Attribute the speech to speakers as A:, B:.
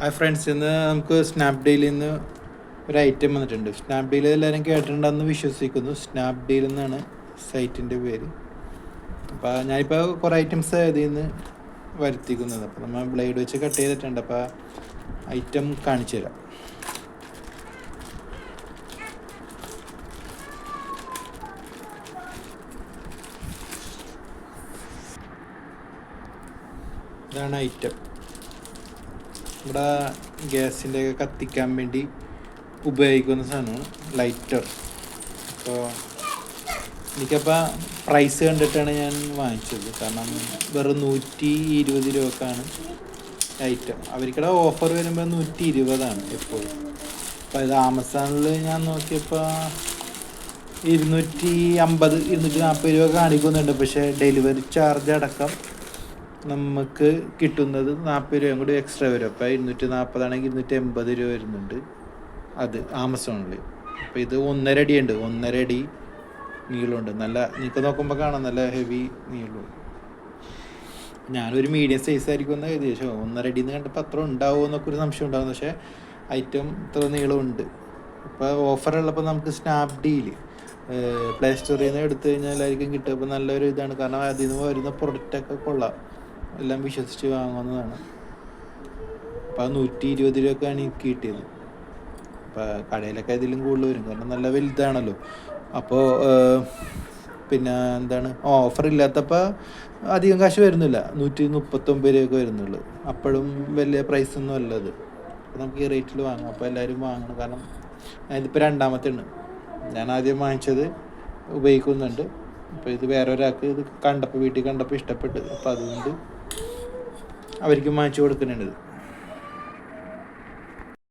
A: ആ ഫ്രണ്ട്സിൽ നിന്ന് നമുക്ക് സ്നാപ്ഡീലിൽ നിന്ന് ഒരു ഐറ്റം വന്നിട്ടുണ്ട്. സ്നാപ്ഡീൽ എല്ലാവരും കേട്ടിട്ടുണ്ടെന്ന് വിശ്വസിക്കുന്നു. സ്നാപ്ഡീൽ എന്നാണ് സൈറ്റിൻ്റെ പേര്. അപ്പോൾ ഞാനിപ്പോൾ കുറേ ഐറ്റംസ് ഇതിൽ നിന്ന് വരുത്തിക്കുന്നത്. അപ്പോൾ നമ്മൾ ബ്ലേഡ് വെച്ച് കട്ട് ചെയ്തിട്ടുണ്ട്. അപ്പോൾ ഐറ്റം കാണിച്ചു തരാം. ഇതാണ് ഐറ്റം. ഇവിടെ ഗ്യാസിൻ്റെ കത്തിക്കാൻ വേണ്ടി ഉപയോഗിക്കുന്ന സാധനമാണ് ലൈറ്റർ. അപ്പോൾ എനിക്കപ്പോൾ പ്രൈസ് കണ്ടിട്ടാണ് ഞാൻ വാങ്ങിച്ചത്. കാരണം വെറും 120 രൂപക്കാണ് ഐറ്റം. അവർക്കിടെ ഓഫർ വരുമ്പോൾ 120 എപ്പോഴും. അപ്പോൾ ഇത് ആമസോണിൽ ഞാൻ നോക്കിയപ്പോൾ 250 240 രൂപ കാണിക്കുന്നുണ്ട്. പക്ഷേ ഡെലിവറി ചാർജ് അടക്കം നമുക്ക് കിട്ടുന്നത് 40 രൂപയും കൂടി എക്സ്ട്രാ വരും. അപ്പോൾ 240 ആണെങ്കിൽ 280 രൂപ വരുന്നുണ്ട് അത് ആമസോണിൽ. അപ്പോൾ ഇത് 1.5 അടി ഉണ്ട്, 1.5 അടി നീളമുണ്ട്. നല്ല നിങ്ങൾക്ക് നോക്കുമ്പോൾ കാണാം, നല്ല ഹെവി നീളമുണ്ട്. ഞാനൊരു മീഡിയം സൈസ് ആയിരിക്കും എന്ന് ഏകദേശം 1.5 അടി എന്ന് കണ്ടപ്പോൾ അത്ര ഉണ്ടാവുമോ എന്നൊക്കെ ഒരു സംശയം ഉണ്ടാകുന്നു. പക്ഷേ ഐറ്റം ഇത്ര നീളമുണ്ട്. ഇപ്പോൾ ഓഫറുള്ളപ്പോൾ നമുക്ക് സ്നാപ്ഡീൽ പ്ലേ സ്റ്റോറിൽ നിന്ന് എടുത്തു കഴിഞ്ഞാൽ എല്ലാവർക്കും കിട്ടും. അപ്പോൾ നല്ലൊരു ഇതാണ്. കാരണം അതിൽ നിന്ന് വരുന്ന പ്രൊഡക്റ്റൊക്കെ കൊള്ളാം, എല്ലാം വിശ്വസിച്ച് വാങ്ങുന്നതാണ്. അപ്പോൾ 120 രൂപക്കാണ് എനിക്ക് കിട്ടിയത്. അപ്പോൾ കടയിലൊക്കെ ഇതിലും കൂടുതൽ വരും, കാരണം നല്ല വലുതാണല്ലോ. അപ്പോൾ പിന്നെ എന്താണ്, ഓഫർ ഇല്ലാത്തപ്പോൾ അധികം കാശ് വരുന്നില്ല, 139 രൂപയൊക്കെ വരുന്നുള്ളൂ. അപ്പോഴും വലിയ പ്രൈസൊന്നും അല്ല അത്. അപ്പോൾ നമുക്ക് ഈ റേറ്റിൽ വാങ്ങാം. അപ്പോൾ എല്ലാവരും വാങ്ങണം. കാരണം ഇതിപ്പോൾ രണ്ടാമത്തെ ഉണ്ട്. ഞാൻ ആദ്യം വാങ്ങിച്ചത് ഉപയോഗിക്കുന്നുണ്ട്. അപ്പോൾ ഇത് വേറെ ഒരാൾക്ക് ഇത് വീട്ടിൽ കണ്ടപ്പോൾ ഇഷ്ടപ്പെട്ടു. അപ്പോൾ അതുകൊണ്ട് അവർക്കും വാങ്ങിച്ചു കൊടുക്കുന്നുണ്ട്.